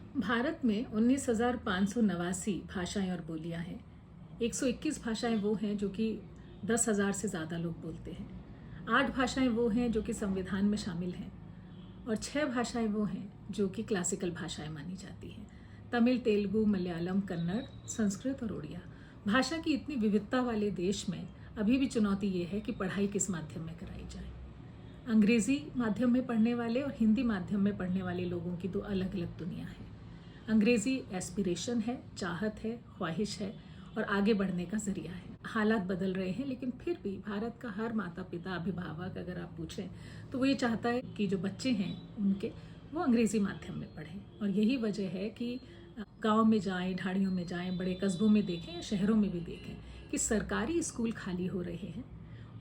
भारत में 19,589 भाषाएं और बोलियां हैं। 121 भाषाएं वो हैं जो कि 10,000 से ज़्यादा लोग बोलते हैं। 8 भाषाएं वो हैं जो कि संविधान में शामिल हैं और 6 भाषाएं वो हैं जो कि क्लासिकल भाषाएं मानी जाती हैं। तमिल, तेलुगु, मलयालम, कन्नड़, संस्कृत और उड़िया। भाषा की इतनी विविधता वाले देश में अभी भी चुनौती ये है कि पढ़ाई किस माध्यम में कराई जाए। अंग्रेज़ी माध्यम में पढ़ने वाले और हिंदी माध्यम में पढ़ने वाले लोगों की दो अलग अलग दुनिया है। अंग्रेज़ी एस्पिरेशन है, चाहत है, ख्वाहिश है और आगे बढ़ने का ज़रिया है। हालात बदल रहे हैं लेकिन फिर भी भारत का हर माता पिता, अभिभावक अगर आप पूछें तो वो ये चाहता है कि जो बच्चे हैं उनके वो अंग्रेज़ी माध्यम में पढ़ें। और यही वजह है कि गांव में जाएं, ढाड़ियों में जाएं, बड़े कस्बों में देखें या शहरों में भी देखें कि सरकारी स्कूल खाली हो रहे हैं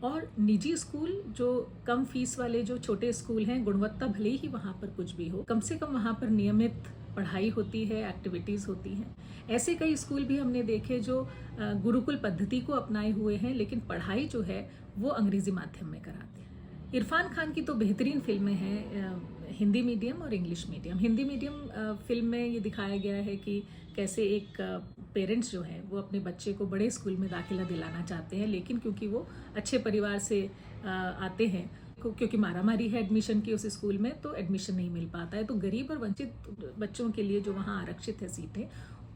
और निजी स्कूल जो कम फीस वाले जो छोटे स्कूल हैं, गुणवत्ता भले ही वहाँ पर कुछ भी हो, कम से कम वहाँ पर नियमित पढ़ाई होती है, एक्टिविटीज़ होती हैं। ऐसे कई स्कूल भी हमने देखे जो गुरुकुल पद्धति को अपनाए हुए हैं लेकिन पढ़ाई जो है वो अंग्रेज़ी माध्यम में कराते हैं। इरफान खान की तो बेहतरीन फिल्में हैं हिंदी मीडियम और English medium. Hindi medium film में ये दिखाया गया है कि कैसे एक पेरेंट्स जो हैं वो अपने बच्चे को बड़े स्कूल में दाखिला दिलाना चाहते हैं लेकिन क्योंकि वो अच्छे परिवार से आते हैं, क्योंकि मारामारी है एडमिशन की उस स्कूल में, तो एडमिशन नहीं मिल पाता है। तो गरीब और वंचित बच्चों के लिए जो वहाँ आरक्षित है सीटें,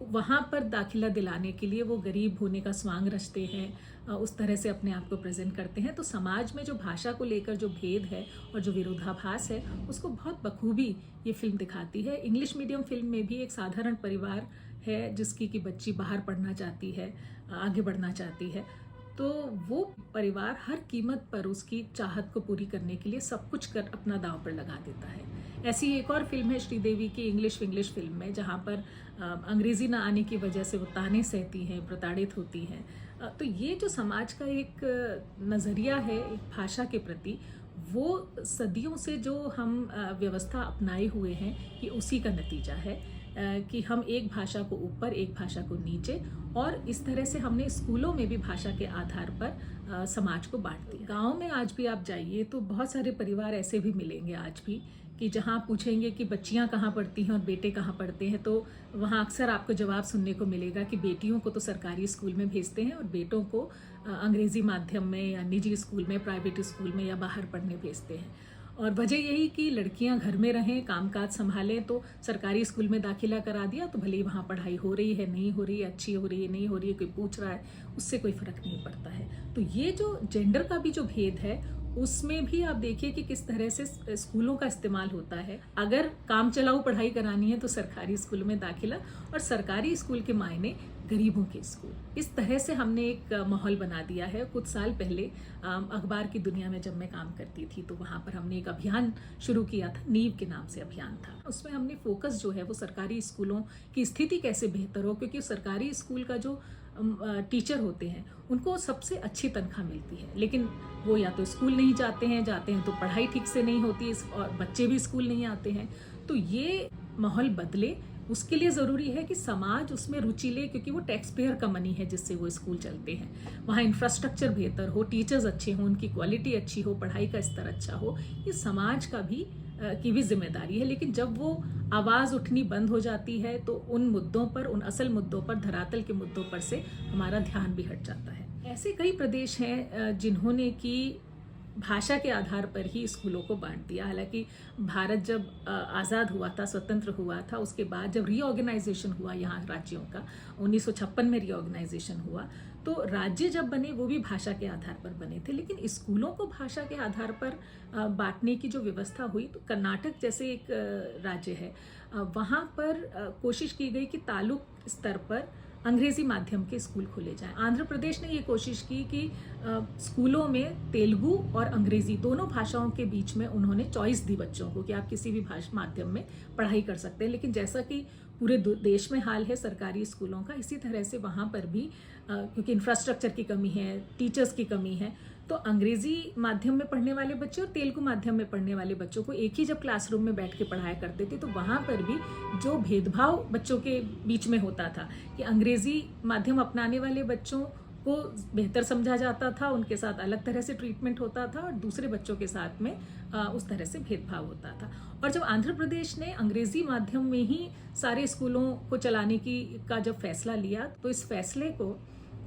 वहाँ पर दाखिला दिलाने के लिए वो गरीब होने का स्वांग रचते हैं, उस तरह से अपने आप को प्रेजेंट करते हैं। तो समाज में जो भाषा को लेकर जो भेद है और जो विरोधाभास है उसको बहुत बखूबी ये फिल्म दिखाती है। इंग्लिश मीडियम फिल्म में भी एक साधारण परिवार है जिसकी कि बच्ची बाहर पढ़ना चाहती है, आगे बढ़ना चाहती है, तो वो परिवार हर कीमत पर उसकी चाहत को पूरी करने के लिए सब कुछ कर अपना दांव पर लगा देता है। ऐसी एक और फिल्म है श्रीदेवी की इंग्लिश फिल्म में, जहाँ पर अंग्रेज़ी ना आने की वजह से वो ताने सहती हैं, प्रताड़ित होती हैं। तो ये जो समाज का एक नज़रिया है एक भाषा के प्रति, वो सदियों से जो हम व्यवस्था अपनाए हुए हैं कि उसी का नतीजा है कि हम एक भाषा को ऊपर, एक भाषा को नीचे, और इस तरह से हमने स्कूलों में भी भाषा के आधार पर समाज को बांट दिया। गाँव में आज भी आप जाइए तो बहुत सारे परिवार ऐसे भी मिलेंगे आज भी कि जहाँ पूछेंगे कि बच्चियाँ कहाँ पढ़ती हैं और बेटे कहाँ पढ़ते हैं, तो वहाँ अक्सर आपको जवाब सुनने को मिलेगा कि बेटियों को तो सरकारी स्कूल में भेजते हैं और बेटों को अंग्रेज़ी माध्यम में या निजी स्कूल में, प्राइवेट स्कूल में या बाहर पढ़ने भेजते हैं। और वजह यही कि लड़कियां घर में रहें, कामकाज संभालें, तो सरकारी स्कूल में दाखिला करा दिया तो भले ही वहाँ पढ़ाई हो रही है, नहीं हो रही है, अच्छी हो रही है, नहीं हो रही है, कोई पूछ रहा है, उससे कोई फ़र्क नहीं पड़ता है। तो ये जो जेंडर का भी जो भेद है उसमें भी आप देखिए कि किस तरह से स्कूलों का इस्तेमाल होता है। अगर काम चलाऊ पढ़ाई करानी है तो सरकारी स्कूल में दाखिला, और सरकारी स्कूल के मायने गरीबों के स्कूल। इस तरह से हमने एक माहौल बना दिया है। कुछ साल पहले अखबार की दुनिया में जब मैं काम करती थी तो वहाँ पर हमने एक अभियान शुरू किया था, नींव के नाम से अभियान था। उसमें हमने फोकस जो है वो सरकारी स्कूलों की स्थिति कैसे बेहतर हो, क्योंकि सरकारी स्कूल का जो टीचर होते हैं उनको सबसे अच्छी तनख्वाह मिलती है, लेकिन वो या तो स्कूल नहीं जाते हैं तो पढ़ाई ठीक से नहीं होती और बच्चे भी स्कूल नहीं आते हैं। तो ये माहौल बदले, उसके लिए ज़रूरी है कि समाज उसमें रुचि ले, क्योंकि वो टैक्स पेयर का मनी है जिससे वो स्कूल चलते हैं। वहाँ इंफ्रास्ट्रक्चर बेहतर हो, टीचर्स अच्छे हों, उनकी क्वालिटी अच्छी हो, पढ़ाई का स्तर अच्छा हो, ये समाज का भी की भी जिम्मेदारी है। लेकिन जब वो आवाज़ उठनी बंद हो जाती है तो उन मुद्दों पर, उन असल मुद्दों पर, धरातल के मुद्दों पर से हमारा ध्यान भी हट जाता है। ऐसे कई प्रदेश हैं जिन्होंने की भाषा के आधार पर ही स्कूलों को बांट दिया। हालांकि भारत जब आज़ाद हुआ था, स्वतंत्र हुआ था, उसके बाद जब रीऑर्गेनाइजेशन हुआ यहाँ राज्यों का, 1956 में रीऑर्गेनाइजेशन हुआ, तो राज्य जब बने वो भी भाषा के आधार पर बने थे। लेकिन स्कूलों को भाषा के आधार पर बांटने की जो व्यवस्था हुई, तो कर्नाटक जैसे एक राज्य है, वहाँ पर कोशिश की गई कि तालुक स्तर पर अंग्रेज़ी माध्यम के स्कूल खोले जाएं। आंध्र प्रदेश ने ये कोशिश की कि स्कूलों में तेलुगु और अंग्रेज़ी दोनों भाषाओं के बीच में उन्होंने चॉइस दी बच्चों को कि आप किसी भी भाषा माध्यम में पढ़ाई कर सकते हैं। लेकिन जैसा कि पूरे देश में हाल है सरकारी स्कूलों का, इसी तरह से वहाँ पर भी क्योंकि इंफ्रास्ट्रक्चर की कमी है, टीचर्स की कमी है, तो अंग्रेज़ी माध्यम में पढ़ने वाले बच्चे और तेलुगु माध्यम में पढ़ने वाले बच्चों को एक ही जब क्लासरूम में बैठ के पढ़ाया करते थे, तो वहाँ पर भी जो भेदभाव बच्चों के बीच में होता था कि अंग्रेज़ी माध्यम अपनाने वाले बच्चों को बेहतर समझा जाता था, उनके साथ अलग तरह से ट्रीटमेंट होता था और दूसरे बच्चों के साथ में उस तरह से भेदभाव होता था। और जब आंध्र प्रदेश ने अंग्रेजी माध्यम में ही सारे स्कूलों को चलाने का जब फैसला लिया, तो इस फैसले को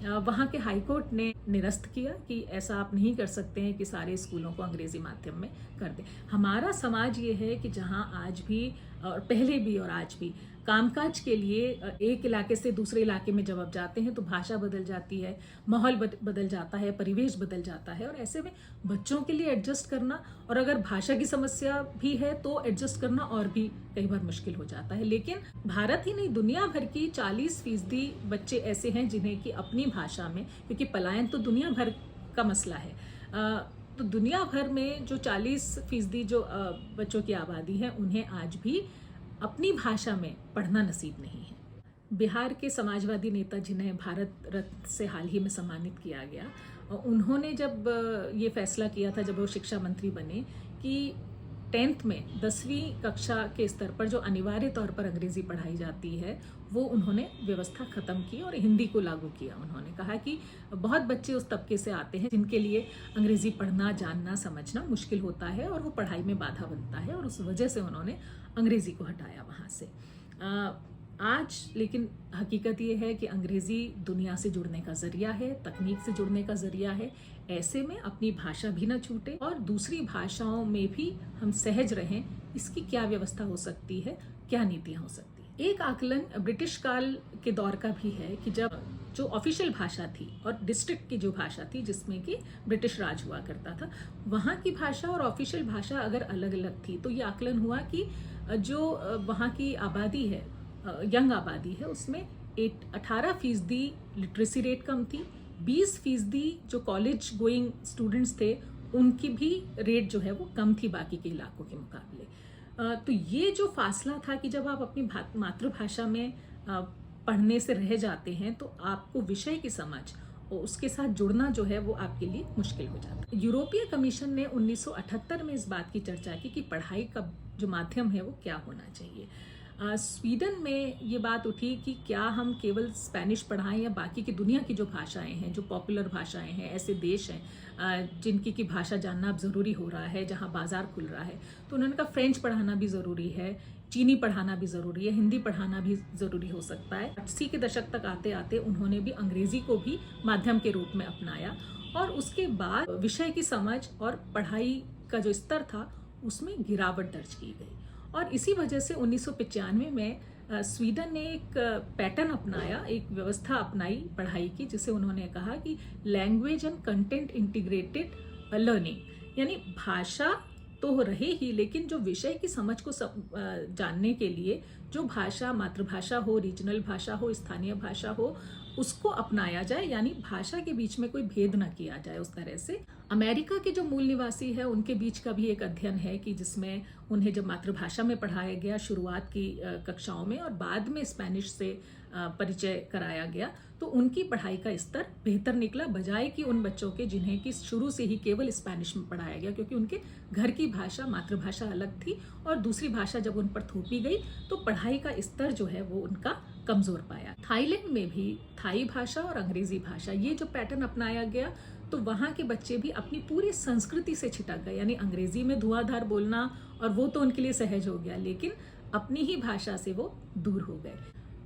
वहाँ के हाई कोर्ट ने निरस्त किया कि ऐसा आप नहीं कर सकते हैं कि सारे स्कूलों को अंग्रेजी माध्यम में कर दें। हमारा समाज ये है कि जहाँ आज भी और पहले भी और आज भी कामकाज के लिए एक इलाके से दूसरे इलाके में जब आप जाते हैं तो भाषा बदल जाती है, माहौल बदल जाता है, परिवेश बदल जाता है, और ऐसे में बच्चों के लिए एडजस्ट करना, और अगर भाषा की समस्या भी है तो एडजस्ट करना और भी कई बार मुश्किल हो जाता है। लेकिन भारत ही नहीं, दुनिया भर की 40% बच्चे ऐसे हैं जिन्हें कि अपनी भाषा में, क्योंकि पलायन तो दुनिया भर का मसला है, तो दुनिया भर में जो 40% जो बच्चों की आबादी है उन्हें आज भी अपनी भाषा में पढ़ना नसीब नहीं है। बिहार के समाजवादी नेता जिन्हें भारत रत्न से हाल ही में सम्मानित किया गया, उन्होंने जब ये फैसला किया था जब वो शिक्षा मंत्री बने कि 10th में 10वीं कक्षा के स्तर पर जो अनिवार्य तौर पर अंग्रेजी पढ़ाई जाती है वो उन्होंने व्यवस्था खत्म की और हिंदी को लागू किया। उन्होंने कहा कि बहुत बच्चे उस तबके से आते हैं जिनके लिए अंग्रेजी पढ़ना, जानना, समझना मुश्किल होता है और वो पढ़ाई में बाधा बनता है, और उस वजह से उन्होंने अंग्रेजी को हटाया वहाँ से। आज लेकिन हकीकत ये है कि अंग्रेजी दुनिया से जुड़ने का जरिया है, तकनीक से जुड़ने का जरिया है। ऐसे में अपनी भाषा भी ना छूटे और दूसरी भाषाओं में भी हम सहज रहें, इसकी क्या व्यवस्था हो सकती है, क्या नीतियाँ हो सकती है। एक आकलन ब्रिटिश काल के दौर का भी है कि जब जो ऑफिशियल भाषा थी और डिस्ट्रिक्ट की जो भाषा थी जिसमें कि ब्रिटिश राज हुआ करता था, वहाँ की भाषा और ऑफिशियल भाषा अगर अलग अलग थी तो ये आकलन हुआ कि जो वहाँ की आबादी है, यंग आबादी है, उसमें 18% लिटरेसी रेट कम थी, 20% जो कॉलेज गोइंग स्टूडेंट्स थे उनकी भी रेट जो है वो कम थी बाकी के इलाकों के मुकाबले। तो ये जो फासला था कि जब आप अपनी मातृभाषा में पढ़ने से रह जाते हैं तो आपको विषय की समझ और उसके साथ जुड़ना जो है वो आपके लिए मुश्किल हो जाता है। यूरोपीय कमीशन ने 1978 में इस बात की चर्चा की कि पढ़ाई का जो माध्यम है वो क्या होना चाहिए। स्वीडन में ये बात उठी कि क्या हम केवल स्पेनिश पढ़ाएं या बाकी की दुनिया की जो भाषाएं हैं, जो पॉपुलर भाषाएं हैं, ऐसे देश हैं जिनकी की भाषा जानना अब ज़रूरी हो रहा है, जहां बाजार खुल रहा है, तो उन्होंने कहा फ्रेंच पढ़ाना भी ज़रूरी है, चीनी पढ़ाना भी ज़रूरी है, हिंदी पढ़ाना भी ज़रूरी हो सकता है। 80 के दशक तक आते आते उन्होंने भी अंग्रेज़ी को भी माध्यम के रूप में अपनाया और उसके बाद विषय की समझ और पढ़ाई का जो स्तर था उसमें गिरावट दर्ज की गई। और इसी वजह से 1995 में स्वीडन ने एक पैटर्न अपनाया, एक व्यवस्था अपनाई पढ़ाई की, जिसे उन्होंने कहा कि language and content integrated learning, यानी भाषा तो रहे ही लेकिन जो विषय की समझ को जानने के लिए जो भाषा, मातृभाषा हो, रीजनल भाषा हो, स्थानीय भाषा हो, उसको अपनाया जाए, यानी भाषा के बीच में कोई भेद ना किया जाए उस तरह से। अमेरिका के जो मूल निवासी है उनके बीच का भी एक अध्ययन है कि जिसमें उन्हें जब मातृभाषा में पढ़ाया गया शुरुआत की कक्षाओं में और बाद में स्पेनिश से परिचय कराया गया, तो उनकी पढ़ाई का स्तर बेहतर निकला बजाय कि उन बच्चों के जिन्हें कि शुरू से ही केवल स्पेनिश में पढ़ाया गया, क्योंकि उनके घर की भाषा, मातृभाषा अलग थी और दूसरी भाषा जब उन पर थोपी गई तो पढ़ाई का स्तर जो है वो उनका कमजोर पाया। थाईलैंड में भी थाई भाषा और अंग्रेजी भाषा, ये जो पैटर्न अपनाया गया तो वहाँ के बच्चे भी अपनी पूरी संस्कृति से छिटक गए, यानी अंग्रेजी में धुआंधार बोलना और वो तो उनके लिए सहज हो गया, लेकिन अपनी ही भाषा से वो दूर हो गए।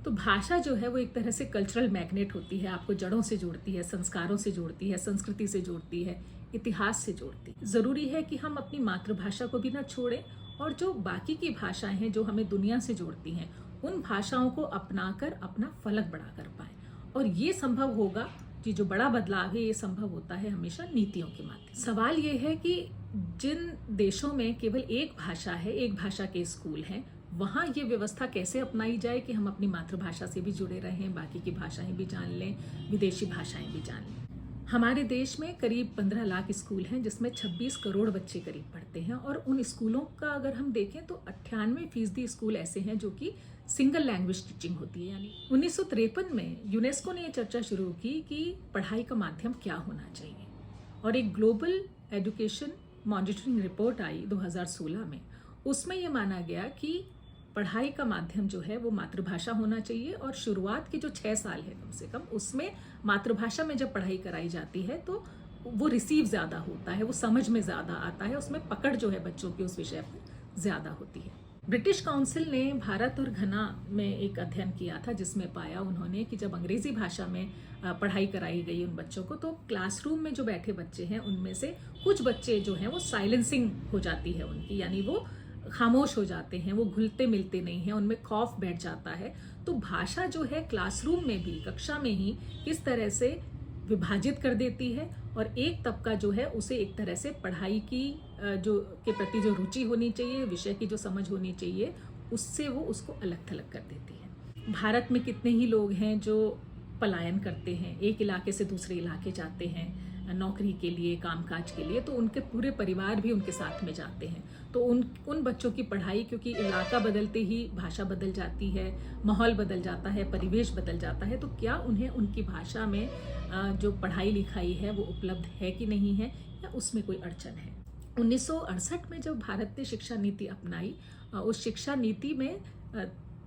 तो भाषा जो है वो एक तरह से कल्चरल मैग्नेट होती है, आपको जड़ों से जोड़ती है, संस्कारों से जोड़ती है, संस्कृति से जोड़ती है, इतिहास से जोड़ती है। ज़रूरी है कि हम अपनी मातृभाषा को भी ना छोड़ें और जो बाकी की भाषाएं हैं जो हमें दुनिया से जोड़ती हैं उन भाषाओं को अपनाकर अपना फलक बढ़ा कर पाएं। और ये संभव होगा, जी जो बड़ा बदलाव है ये संभव होता है हमेशा नीतियों के माध्यम। सवाल ये है कि जिन देशों में केवल एक भाषा है, एक भाषा के स्कूल हैं, वहाँ ये व्यवस्था कैसे अपनाई जाए कि हम अपनी मातृभाषा से भी जुड़े रहें, बाकी की भाषाएं भी जान लें, विदेशी भाषाएं भी जान लें। हमारे देश में करीब 15 लाख स्कूल हैं जिसमें 26 करोड़ बच्चे करीब पढ़ते हैं और उन स्कूलों का अगर हम देखें तो 98% स्कूल ऐसे हैं जो कि सिंगल लैंग्वेज टीचिंग होती है। यानी 1953 में यूनेस्को ने ये चर्चा शुरू की कि पढ़ाई का माध्यम क्या होना चाहिए और एक ग्लोबल एजुकेशन मॉनिटरिंग रिपोर्ट आई 2016 में। उसमें ये माना गया कि पढ़ाई का माध्यम जो है वो मातृभाषा होना चाहिए और शुरुआत के जो 6 साल है कम से कम उसमें मातृभाषा में जब पढ़ाई कराई जाती है तो वो रिसीव ज़्यादा होता है, वो समझ में ज़्यादा आता है, उसमें पकड़ जो है बच्चों की उस विषय पर ज़्यादा होती है। ब्रिटिश काउंसिल ने भारत और घना में एक अध्ययन किया था जिसमें पाया उन्होंने कि जब अंग्रेजी भाषा में पढ़ाई कराई गई उन बच्चों को तो क्लासरूम में जो बैठे बच्चे हैं उनमें से कुछ बच्चे जो हैं वो साइलेंसिंग हो जाती है उनकी, यानी वो खामोश हो जाते हैं, वो घुलते मिलते नहीं हैं, उनमें खौफ बैठ जाता है। तो भाषा जो है क्लासरूम में भी, कक्षा में ही किस तरह से विभाजित कर देती है और एक तबका जो है उसे एक तरह से पढ़ाई की जो के प्रति जो रुचि होनी चाहिए, विषय की जो समझ होनी चाहिए, उससे वो उसको अलग थलग कर देती है। भारत में कितने ही लोग हैं जो पलायन करते हैं, एक इलाके से दूसरे इलाके जाते हैं नौकरी के लिए, कामकाज के लिए, तो उनके पूरे परिवार भी उनके साथ में जाते हैं। तो उन बच्चों की पढ़ाई, क्योंकि इलाका बदलते ही भाषा बदल जाती है, माहौल बदल जाता है, परिवेश बदल जाता है, तो क्या उन्हें उनकी भाषा में जो पढ़ाई लिखाई है वो उपलब्ध है कि नहीं है या उसमें कोई अड़चन है। 1968 में जब भारत ने शिक्षा नीति अपनाई, उस शिक्षा नीति में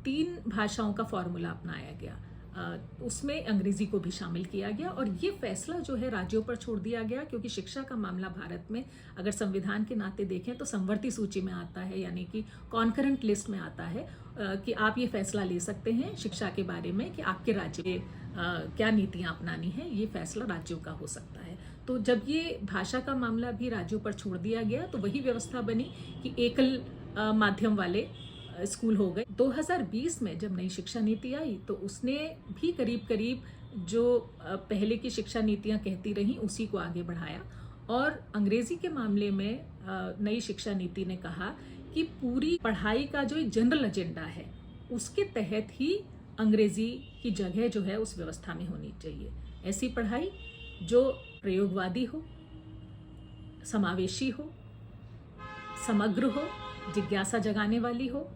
3 भाषाओं का फॉर्मूला अपनाया गया। उसमें अंग्रेजी को भी शामिल किया गया और ये फैसला जो है राज्यों पर छोड़ दिया गया, क्योंकि शिक्षा का मामला भारत में अगर संविधान के नाते देखें तो संवर्ती सूची में आता है, यानी कि कॉन्करेंट लिस्ट में आता है कि आप ये फैसला ले सकते हैं शिक्षा के बारे में कि आपके राज्य में क्या नीतियां अपनानी है, ये फैसला राज्यों का हो सकता है। तो जब ये भाषा का मामला भी राज्यों पर छोड़ दिया गया तो वही व्यवस्था बनी कि एकल माध्यम वाले स्कूल हो गए। 2020 में जब नई शिक्षा नीति आई तो उसने भी करीब करीब जो पहले की शिक्षा नीतियां कहती रहीं उसी को आगे बढ़ाया और अंग्रेजी के मामले में नई शिक्षा नीति ने कहा कि पूरी पढ़ाई का जो एक जनरल एजेंडा है उसके तहत ही अंग्रेजी की जगह जो है उस व्यवस्था में होनी चाहिए। ऐसी पढ़ाई जो प्रयोगवादी हो, समावेशी हो, समग्र हो, जिज्ञासा जगाने वाली हो,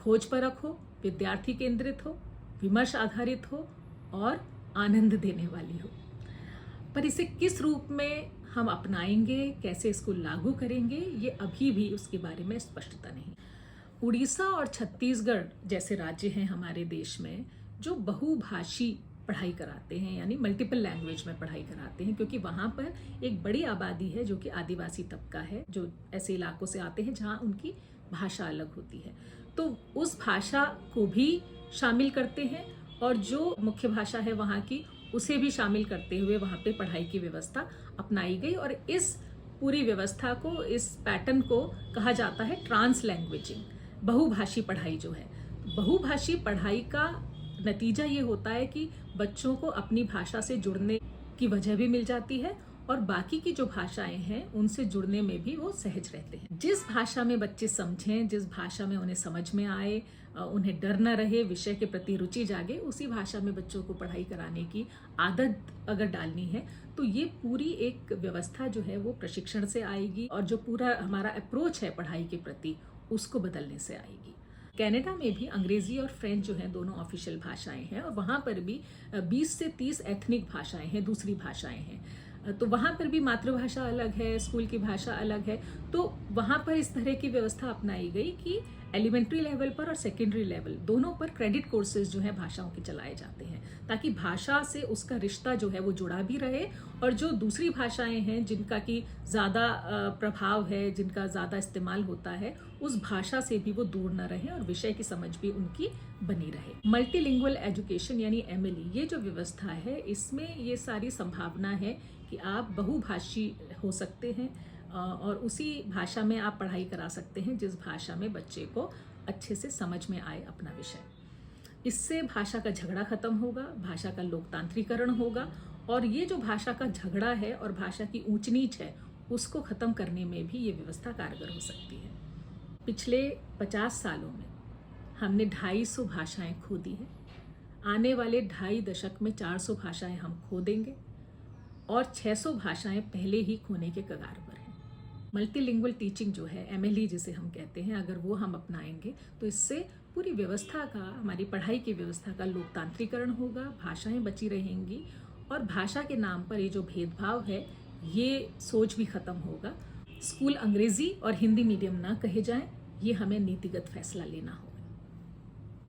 खोजपरक हो, विद्यार्थी केंद्रित हो, विमर्श आधारित हो और आनंद देने वाली हो। पर इसे किस रूप में हम अपनाएंगे, कैसे इसको लागू करेंगे, ये अभी भी उसके बारे में स्पष्टता नहीं। उड़ीसा और छत्तीसगढ़ जैसे राज्य हैं हमारे देश में जो बहुभाषी पढ़ाई कराते हैं, यानी मल्टीपल लैंग्वेज में पढ़ाई कराते हैं, क्योंकि वहाँ पर एक बड़ी आबादी है जो कि आदिवासी तबका है, जो ऐसे इलाकों से आते हैं जहाँ उनकी भाषा अलग होती है। तो उस भाषा को भी शामिल करते हैं और जो मुख्य भाषा है वहाँ की उसे भी शामिल करते हुए वहाँ पे पढ़ाई की व्यवस्था अपनाई गई और इस पूरी व्यवस्था को, इस पैटर्न को कहा जाता है ट्रांस लैंग्वेजिंग, बहुभाषी पढ़ाई जो है। बहुभाषी पढ़ाई का नतीजा ये होता है कि बच्चों को अपनी भाषा से जुड़ने की वजह भी मिल जाती है और बाकी की जो भाषाएं हैं उनसे जुड़ने में भी वो सहज रहते हैं। जिस भाषा में बच्चे समझें, जिस भाषा में उन्हें समझ में आए, उन्हें डर न रहे, विषय के प्रति रुचि जागे, उसी भाषा में बच्चों को पढ़ाई कराने की आदत अगर डालनी है तो ये पूरी एक व्यवस्था जो है वो प्रशिक्षण से आएगी और जो पूरा हमारा अप्रोच है पढ़ाई के प्रति उसको बदलने से आएगी। कनाडा में भी अंग्रेजी और फ्रेंच जो है दोनों ऑफिशियल भाषाएं हैं और वहाँ पर भी 20 से 30 एथनिक भाषाएं हैं, दूसरी भाषाएं हैं। तो वहाँ पर भी मातृभाषा अलग है, स्कूल की भाषा अलग है। तो वहाँ पर इस तरह की व्यवस्था अपनाई गई कि एलिमेंट्री लेवल पर और सेकेंडरी लेवल दोनों पर क्रेडिट कोर्सेज जो है भाषाओं के चलाए जाते हैं, ताकि भाषा से उसका रिश्ता जो है वो जुड़ा भी रहे और जो दूसरी भाषाएं हैं जिनका की ज़्यादा प्रभाव है, जिनका ज़्यादा इस्तेमाल होता है, उस भाषा से भी वो दूर न रहे और विषय की समझ भी उनकी बनी रहे। मल्टीलिंगुअल एजुकेशन यानी MLE, ये जो व्यवस्था है इसमें ये सारी संभावना है कि आप बहुभाषी हो सकते हैं और उसी भाषा में आप पढ़ाई करा सकते हैं जिस भाषा में बच्चे को अच्छे से समझ में आए अपना विषय। इससे भाषा का झगड़ा खत्म होगा, भाषा का लोकतांत्रिकरण होगा और ये जो भाषा का झगड़ा है और भाषा की ऊंच नीच है उसको खत्म करने में भी ये व्यवस्था कारगर हो सकती है। पिछले 50 सालों में हमने 250 भाषाएं खो दी हैं। आने वाले 2.5 दशक में 400 भाषाएं हम खो देंगे और 600 भाषाएं पहले ही खोने के कगार पर हैं। मल्टीलिंगुअल टीचिंग जो है, MLE जिसे हम कहते हैं, अगर वो हम अपनाएंगे तो इससे पूरी व्यवस्था का, हमारी पढ़ाई की व्यवस्था का लोकतांत्रिकरण होगा, भाषाएं बची रहेंगी और भाषा के नाम पर ये जो भेदभाव है ये सोच भी खत्म होगा। स्कूल अंग्रेजी और हिंदी मीडियम ना कहे जाएं, ये हमें नीतिगत फैसला लेना होगा।